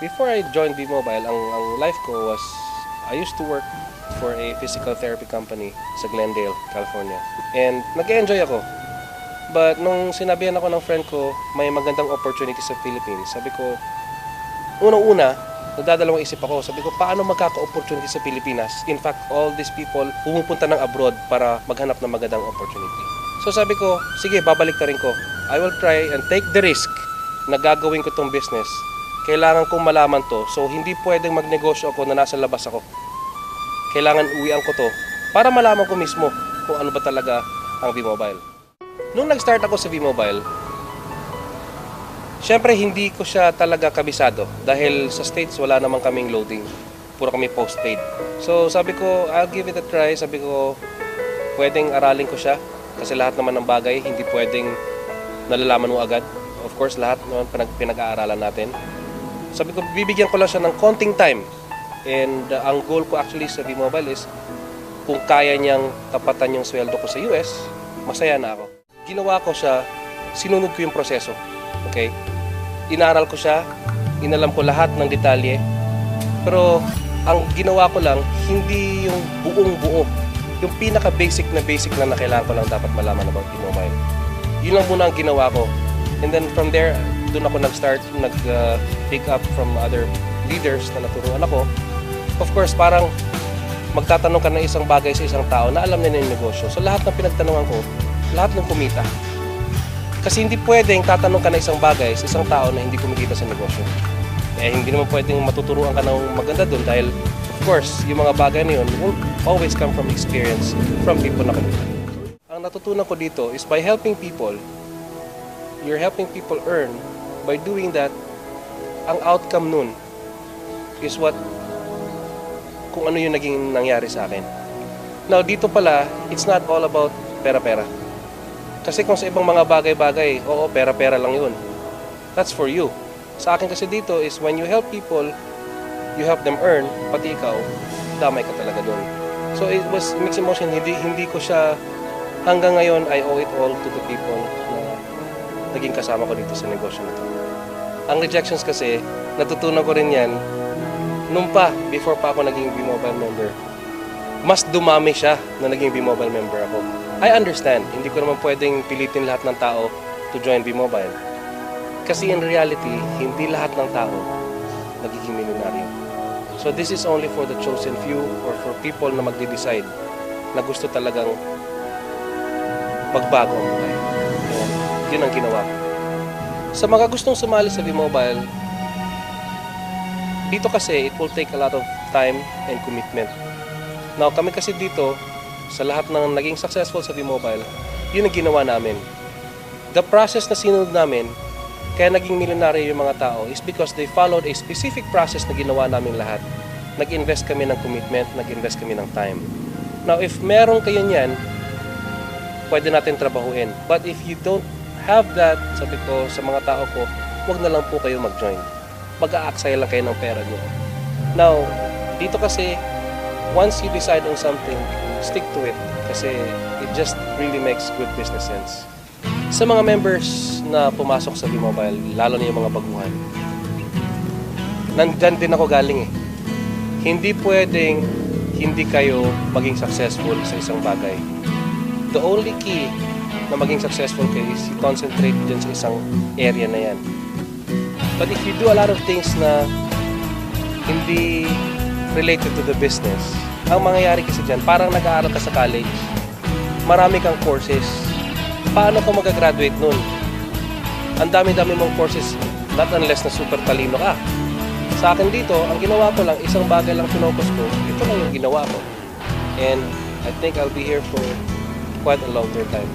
Before I joined B-Mobile, ang life ko was, I used to work for a physical therapy company sa Glendale, California. And nag-enjoy ako. But nung sinabihan ako ng friend ko, may magandang opportunity sa Philippines, sabi ko, unang-una, nagdadalawang isip ako. Sabi ko, paano magkaka-opportunity sa Pilipinas? In fact, all these people pumupunta ng abroad para maghanap ng magandang opportunity. So sabi ko, sige, babalik na rin ko. I will try and take the risk na gagawin ko tong business. Kailangan kong malaman to. So hindi pwedeng magnegosyo ako na nasa labas ako. Kailangan uwian ko to para malaman ko mismo kung ano ba talaga ang V-Mobile. Nung nag-start ako sa V-Mobile, syempre hindi ko siya talaga kabisado dahil sa States wala naman kaming loading. Puro kami postpaid. So sabi ko, I'll give it a try. Sabi ko, pwedeng aralin ko siya kasi lahat naman ng bagay hindi pwedeng nalalaman mo agad. Of course, lahat naman pinag-aaralan natin. Sabi ko, bibigyan ko lang siya ng konting time. And ang goal ko actually sa V-Mobile is kung kaya niyang tapatan yung sweldo ko sa US, masaya na ako. Ginawa ko siya, sinunod ko yung proseso. Okay? Inaral ko siya, inalam ko lahat ng detalye. Pero ang ginawa ko lang, hindi yung buong-buo. Yung pinaka-basic na kailangan ko lang dapat malaman about V-Mobile. Yun lang muna ang ginawa ko. And then from there, doon ako nag-start, nag-pick up from other leaders na naturuan ako. Of course, parang magtatanong ka ng isang bagay sa isang tao na alam niya yung negosyo. So lahat ng pinagtanungan ko, lahat ng kumita. Kasi hindi pwedeng tatanong ka ng isang bagay sa isang tao na hindi kumikita sa negosyo. Eh, hindi naman pwedeng matuturuan ka ng maganda doon dahil, of course, yung mga bagay na yun will always come from experience from people na kumita. Ang natutunan ko dito is by helping people, you're helping people earn. By doing that, ang outcome nun is what kung ano yung naging nangyari sa akin. Now, dito pala, it's not all about pera-pera. Kasi kung sa ibang mga bagay-bagay, oo, pera-pera lang yun. That's for you. Sa akin kasi dito is when you help people, you help them earn, pati ikaw, damay ka talaga doon. So it was mixed emotion. Hindi ko siya, hanggang ngayon, I owe it all to the people na naging kasama ko dito sa negosyo nito. Ang rejections kasi, natutunan ko rin yan nung before pa ako naging B-Mobile member. Mas dumami siya na naging B-Mobile member ako. I understand, hindi ko naman pwedeng pilitin lahat ng tao to join B-Mobile. Kasi in reality, hindi lahat ng tao nagiging milyonaryo. So this is only for the chosen few or for people na magde-decide na gusto talagang magbago ang buhay. Yun ang ginawa ko. Sa mga gustong sumali sa B-Mobile, dito kasi it will take a lot of time and commitment. Now kami kasi dito, sa lahat ng naging successful sa B-Mobile, yun ang ginawa namin. The process na sinunod namin, kaya naging milyonaryo yung mga tao is because they followed a specific process na ginawa namin lahat. Nag-invest kami ng commitment, nag-invest kami ng time. Now if meron kayo niyan, pwede natin trabahuin. But if you don't have that, sabi ko sa mga tao ko, huwag na lang po kayo mag-join. Mag-aaksaya lang kayo ng pera nyo. Now, dito kasi, once you decide on something, stick to it. Kasi it just really makes good business sense. Sa mga members na pumasok sa B-Mobile, lalo na yung mga baguhan, nandyan din ako galing eh. Hindi pwedeng hindi kayo maging successful sa isang bagay. The only key na maging successful kayo is you concentrate dyan sa isang area na yan. But if you do a lot of things na hindi related to the business, ang mangyayari kasi dyan, parang nag-aaral ka sa college, marami kang courses, paano ka mag-graduate nun? Ang dami-dami mong courses, not unless na super talino ka. Sa akin dito, ang ginawa ko lang, isang bagay lang pinocus ko, ito lang yung ginawa ko. And I think I'll be here for quite a longer time.